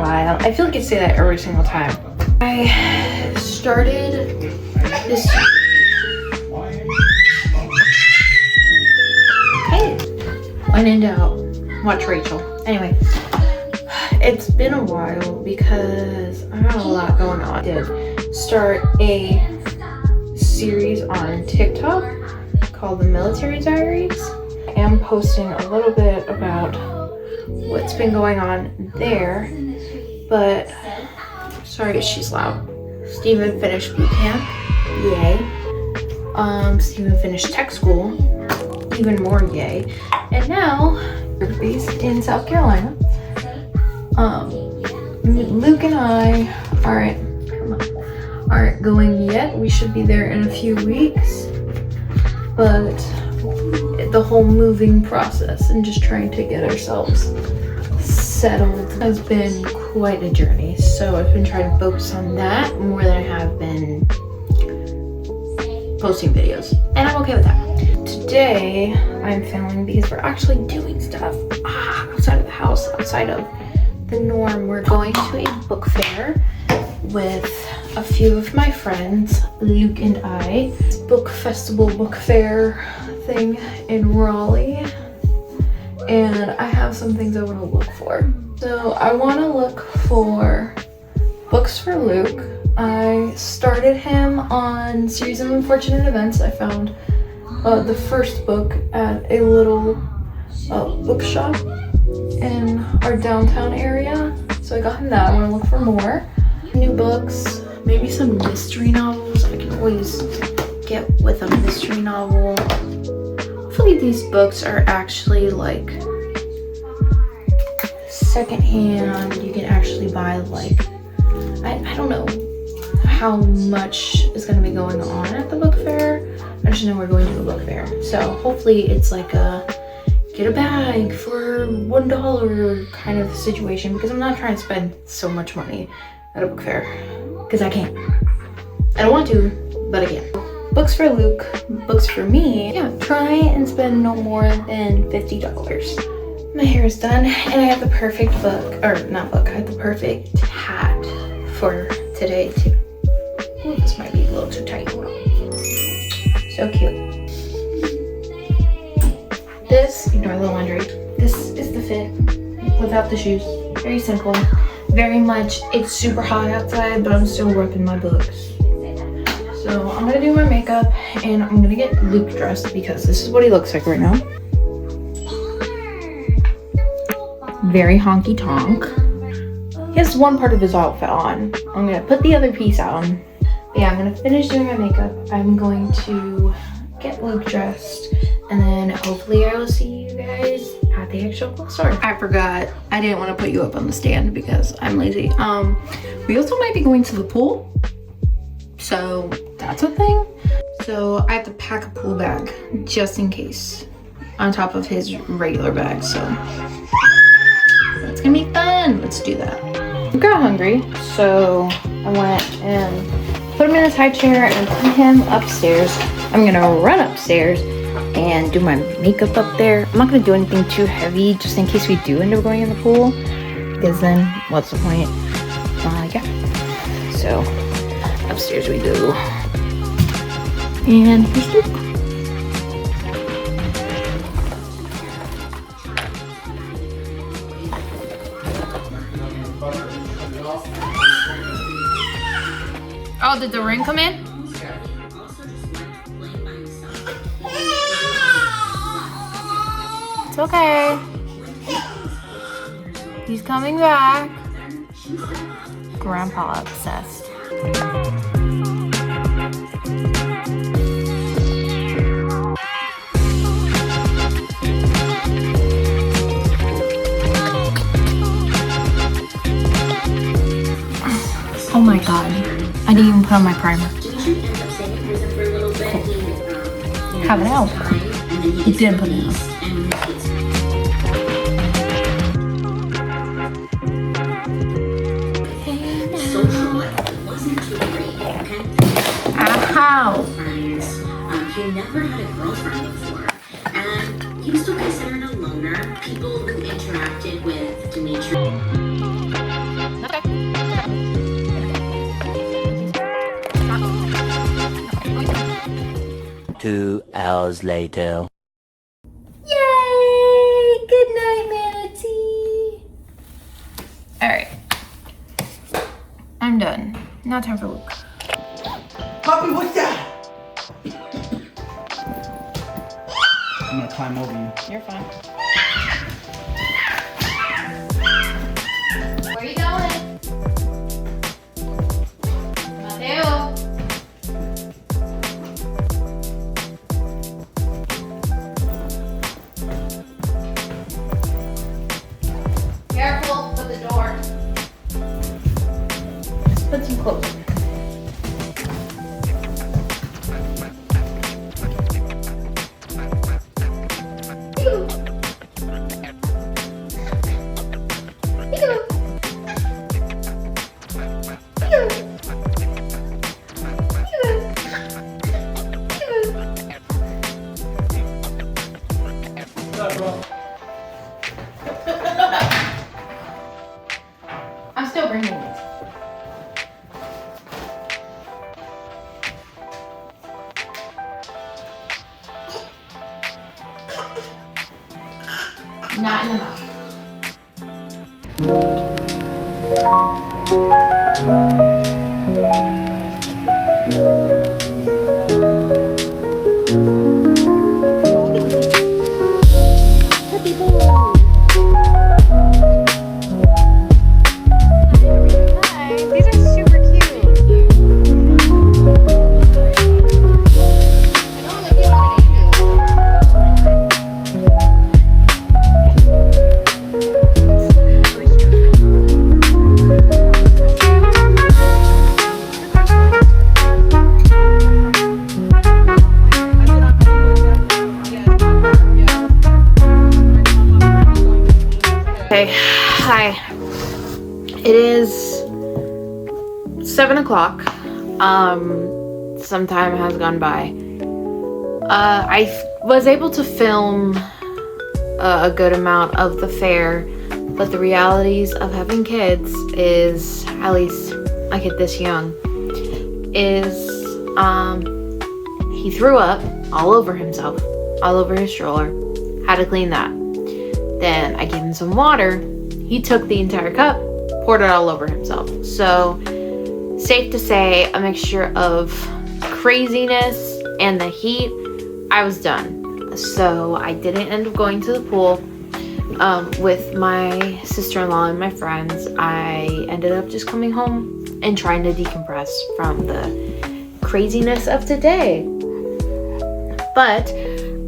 while. I feel like I say that every single time. I started this. Okay. When in doubt, watch Rachel. Anyway, it's been a while because I got a lot going on. I did start a series on TikTok called The Military Diaries. I am posting a little bit about what's been going on there, but sorry she's loud. Steven finished boot camp, yay. Steven finished tech school, even more yay. And now we're based in South Carolina. Luke and I aren't going yet. We should be there in a few weeks, but the whole moving process and just trying to get ourselves settled has been quite a journey. So I've been trying to focus on that more than I have been posting videos, and I'm okay with that. Today I'm filming because we're actually doing stuff outside of the house, outside of the norm. We're going to a book fair with a few of my friends, Luke and I. It's book festival, book fair thing in Raleigh, and I have some things I want to look for. So I want to look for books for Luke. I started him on Series of Unfortunate Events. I found the first book at a little bookshop in our downtown area, so I got him that. I want to look for more new books, maybe some mystery novels. I can always get with a mystery novel. Hopefully these books are actually like secondhand. You can actually buy like, I don't know how much is going to be going on at the book fair. I just know we're going to a book fair, so hopefully it's like a get a bag for $1 kind of situation, because I'm not trying to spend so much money at a book fair, because I can't. I don't want to, but again. Books for Luke, books for me. Yeah, try and spend no more than $50. My hair is done, and I have the perfect book, or not book, I have the perfect hat for today too. Ooh, this might be a little too tight. So cute. This, ignore the laundry. This is the fit without the shoes. Very simple. Very much, it's super hot outside, but I'm still repping my books. So I'm gonna do my makeup and I'm gonna get Luke dressed because this is what he looks like right now. Very honky tonk. He has one part of his outfit on. I'm gonna put the other piece on. But yeah, I'm gonna finish doing my makeup. I'm going to get Luke dressed, and then hopefully I will see you guys at the actual bookstore. I forgot, I didn't want to put you up on the stand because I'm lazy. We also might be going to the pool, so that's a thing. So I have to pack a pool bag just in case on top of his regular bag, so that's gonna be fun. Let's do that. I got hungry, so I went and put him in his high chair and put him upstairs. I'm gonna run upstairs and do my makeup up there. I'm not gonna do anything too heavy just in case we do end up going in the pool, because then what's the point? Yeah. So upstairs we go. And here's Luke. Oh, did the ring come in? It's okay. He's coming back. Grandpa obsessed. Oh my god. I didn't even put on my primer. Have it out. He didn't put it on. Ow! He never had a girlfriend before, and he was still considered a loner. People who interacted with Dimitri. 2 hours later. Yay! Good night, Manatee. All right, I'm done. Now time for Luke. Poppy, what's that? I'm gonna climb over you. You're fine. Where are you going? Mateo. Careful with the door. Just put some clothes on. I'm still bringing it. Not in the mouth. These are super cute. Okay, hi. It is 7 o'clock. Some time has gone by. I was able to film a good amount of the fair, but the realities of having kids is, at least a kid this young, is he threw up all over himself, all over his stroller. Had to clean that. Then I gave him some water. He took the entire cup, poured it all over himself. So safe to say, a mixture of craziness and the heat, I was done. So I didn't end up going to the pool with my sister-in-law and my friends. I ended up just coming home and trying to decompress from the craziness of today. But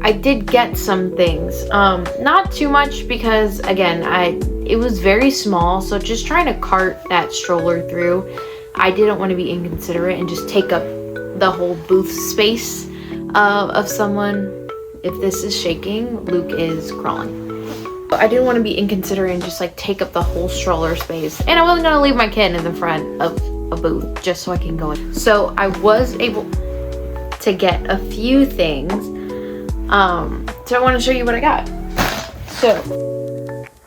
I did get some things, not too much because again, it was very small, so just trying to cart that stroller through, I didn't want to be inconsiderate and just take up the whole booth space of someone. If this is shaking, Luke is crawling. I didn't want to be inconsiderate and just like take up the whole stroller space, and I wasn't gonna leave my kid in the front of a booth just so I can go in. So I was able to get a few things. So I want to show you what I got. So,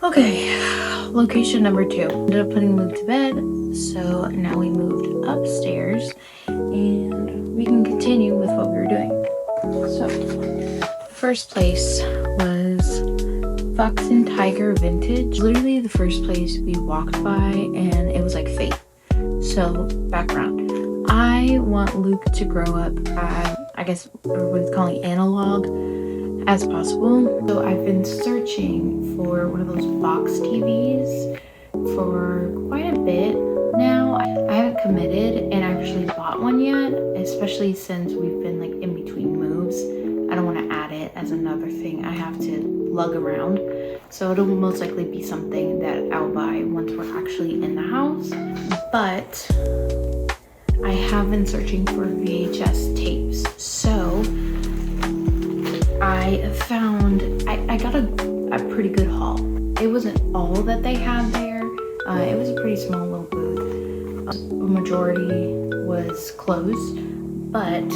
okay, location number 2. Ended up putting Luke to bed, so now we moved upstairs and we can continue with what we were doing. So, first place was Fox and Tiger Vintage. Literally the first place we walked by and it was like fate. So, background. I want Luke to grow up I guess what it's calling analog as possible. So I've been searching for one of those box TVs for quite a bit now. I haven't committed and actually bought one yet, especially since we've been like in between moves. I don't want to add it as another thing I have to lug around. So it'll most likely be something that I'll buy once we're actually in the house. But I have been searching for VHS tapes, so I found, I got a pretty good haul. It wasn't all that they had there. It was a pretty small little booth. A majority was closed, but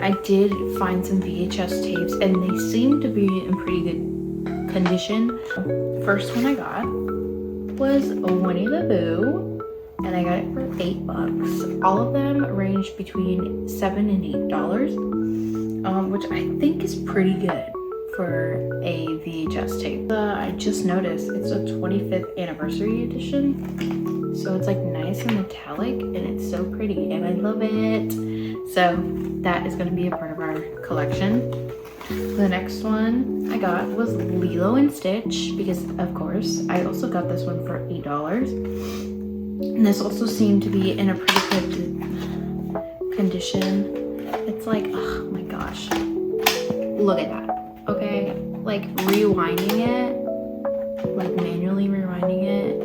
I did find some VHS tapes and they seemed to be in pretty good condition. The first one I got was a Winnie the Pooh. And I got it for $8. All of them ranged between $7 and $8. which I think is pretty good for a VHS tape. I just noticed it's a 25th anniversary edition. So it's like nice and metallic and it's so pretty and I love it. So that is gonna be a part of our collection. The next one I got was Lilo and Stitch because of course I also got this one for $8. And this also seemed to be in a pretty good condition. It's like, oh my gosh, look at that. Okay, like rewinding it, like manually rewinding it.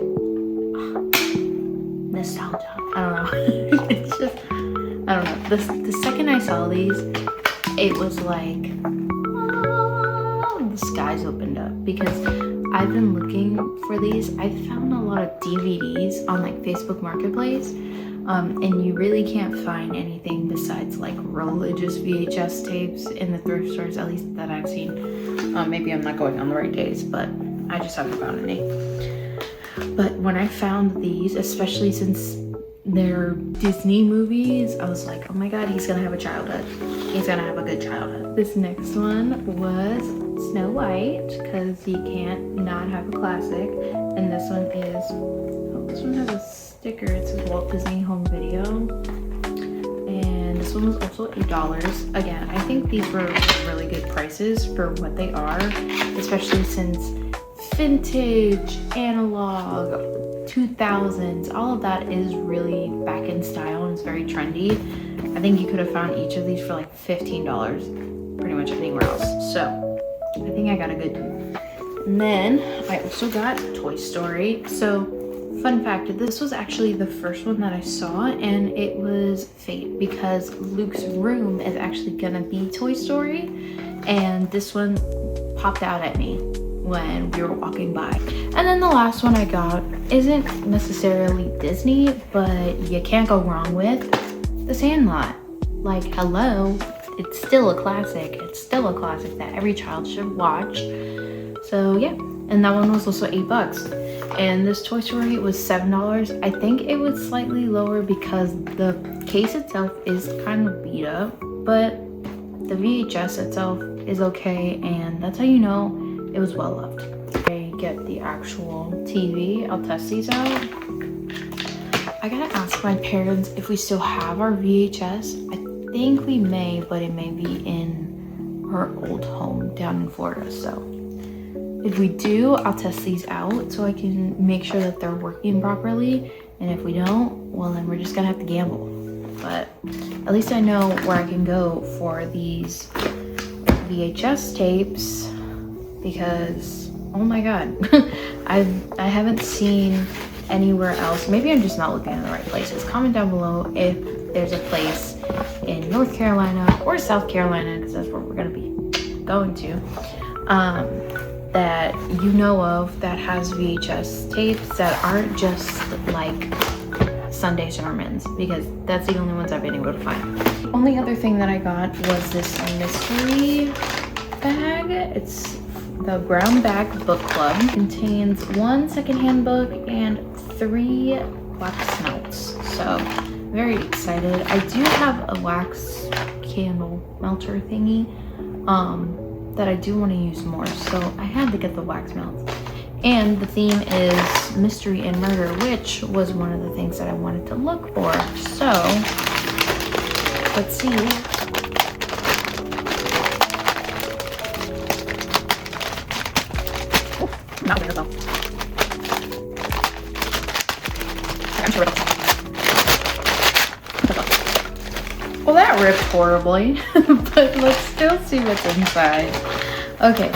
Nostalgia. I don't know. It's just, I don't know. The second I saw these, it was like, oh, the skies opened up because I've been looking for these. I found a lot of DVDs on like Facebook Marketplace. And you really can't find anything besides like religious VHS tapes in the thrift stores, at least that I've seen. Maybe I'm not going on the right days, but I just haven't found any. But when I found these, especially since they're Disney movies, I was like, oh my god, he's gonna have a childhood. He's gonna have a good childhood. This next one was Snow White, because you can't not have a classic. And this one is, oh, this one has a sticker. It says Walt Disney Home Video. And this one was also $8. Again, I think these were really good prices for what they are, especially since vintage, analog, 2000s, all of that is really back in style and it's very trendy. I think you could have found each of these for like $15 pretty much anywhere else. So I think I got a good deal. And then I also got Toy Story. So fun fact, this was actually the first one that I saw and it was fate because Luke's room is actually gonna be Toy Story and this one popped out at me when we were walking by. And then the last one I got isn't necessarily Disney, but you can't go wrong with The Sandlot. Like, hello, it's still a classic. It's still a classic that every child should watch. So yeah, and that one was also $8. And this Toy Story was $7. I think it was slightly lower because the case itself is kind of beat up, but the VHS itself is okay, and that's how you know it was well loved. I get the actual TV. I'll test these out. I gotta ask my parents if we still have our VHS. I think we may, but it may be in our old home down in Florida. So if we do, I'll test these out so I can make sure that they're working properly. And if we don't, well then we're just gonna have to gamble. But at least I know where I can go for these VHS tapes because, oh my god, I haven't seen anywhere else. Maybe I'm just not looking in the right places. Comment down below if there's a place in North Carolina or South Carolina, because that's where we're gonna be going to, that you know of that has VHS tapes that aren't just like Sunday sermons, because that's the only ones I've been able to find. The only other thing that I got was this mystery bag. It's the Brown Bag Book Club. It contains 1 secondhand book and 3 wax melts. So very excited. I do have a wax candle melter thingy that I do want to use more, so I had to get the wax melts. And the theme is mystery and murder, which was one of the things that I wanted to look for. So let's see. Not weird though. I'm sure it'll. Well, that ripped horribly, but let's still see what's inside. Okay,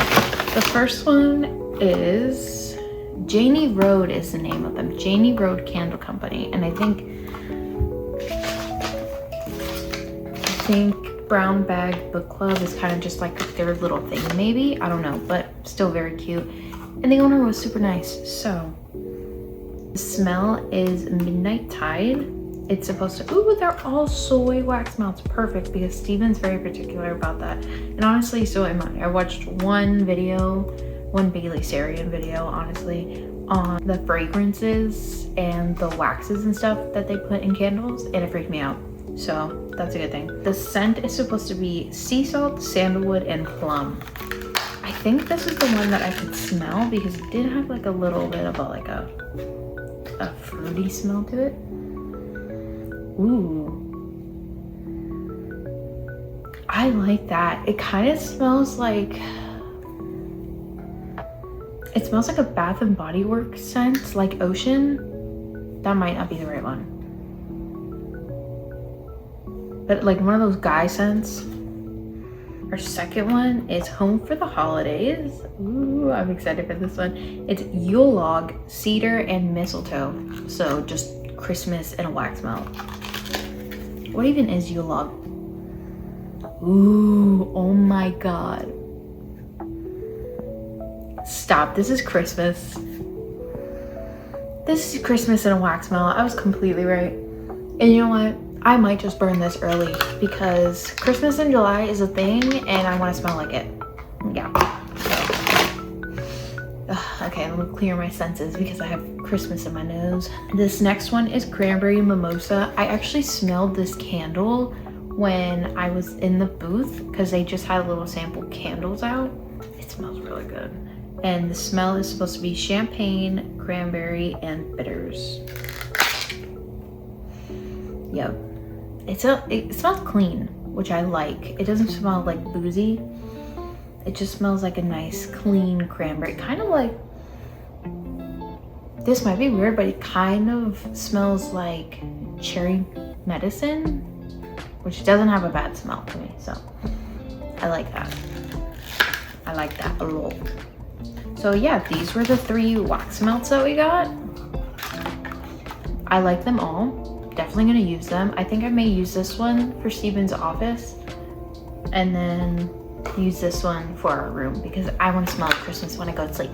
the first one is Janie Road is the name of them. Janie Road Candle Company, and I think Brown Bag Book Club is kind of just like their little thing, maybe, I don't know, but still very cute. And the owner was super nice. So the smell is Midnight Tide. It's supposed to, ooh, they're all soy wax melts. Perfect, because Steven's very particular about that. And honestly, so am I. I watched one video, one Bailey Sarian video, honestly, on the fragrances and the waxes and stuff that they put in candles, and it freaked me out. So that's a good thing. The scent is supposed to be sea salt, sandalwood, and plum. I think this is the one that I could smell because it did have like a little bit of a fruity smell to it. Ooh. I like that. It kind of smells like, it smells like a Bath and Body Works scent, like ocean. That might not be the right one. But like one of those guy scents. Our second one is Home for the Holidays. Ooh, I'm excited for this one. It's Yule log, cedar, and mistletoe. So just Christmas and a wax melt. What even is Yule log? Ooh, oh my God. Stop, this is Christmas. This is Christmas and a wax melt. I was completely right. And you know what? I might just burn this early because Christmas in July is a thing and I want to smell like it. Yeah. So. Okay, I'm gonna clear my senses because I have Christmas in my nose. This next one is Cranberry Mimosa. I actually smelled this candle when I was in the booth because they just had little sample candles out. It smells really good. And the smell is supposed to be champagne, cranberry, and bitters. Yep. It smells clean, which I like. It doesn't smell like boozy. It just smells like a nice, clean cranberry. Kind of like, this might be weird, but it kind of smells like cherry medicine, which doesn't have a bad smell to me, so I like that. I like that a lot. So yeah, these were the 3 wax melts that we got. I like them all. Definitely gonna use them. I think I may use this one for Steven's office and then use this one for our room because I want to smell like Christmas when I go to sleep.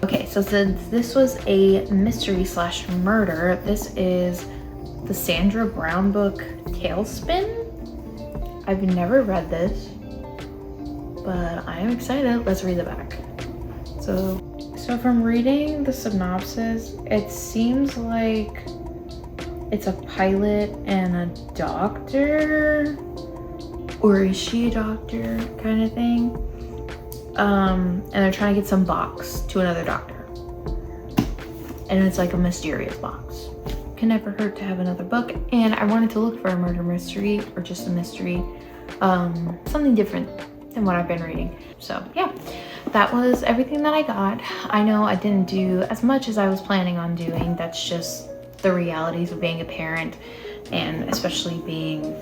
Okay, so since this was a mystery / murder, this is the Sandra Brown book Tailspin. I've never read this, but I am excited. Let's read the back. So from reading the synopsis, it seems like it's a pilot and a doctor, or is she a doctor kind of thing? And they're trying to get some box to another doctor. And it's like a mysterious box. Can never hurt to have another book. And I wanted to look for a murder mystery or just a mystery. Something different than what I've been reading. So yeah, that was everything that I got. I know I didn't do as much as I was planning on doing. That's just the realities of being a parent, and especially being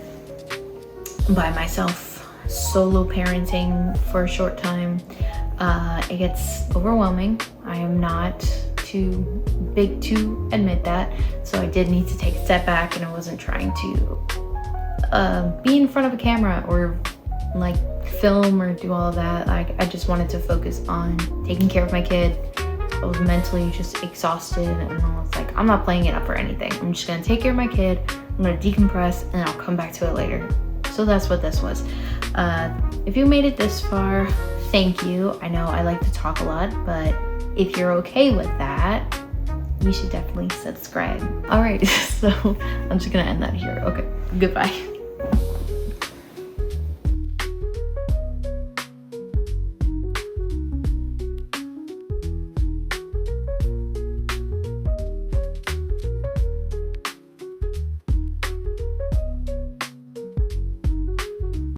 by myself, solo parenting for a short time. It gets overwhelming. I am not too big to admit that, so I did need to take a step back, and I wasn't trying to be in front of a camera or like film or do all of that. Like, I just wanted to focus on taking care of my kid. I was mentally just exhausted, and I was like, I'm not playing it up for anything. I'm just gonna take care of my kid, I'm gonna decompress, and I'll come back to it later. So that's what this was. If you made it this far, thank you. I know I like to talk a lot, but if you're okay with that, you should definitely subscribe. All right, so I'm just gonna end that here. Okay, goodbye.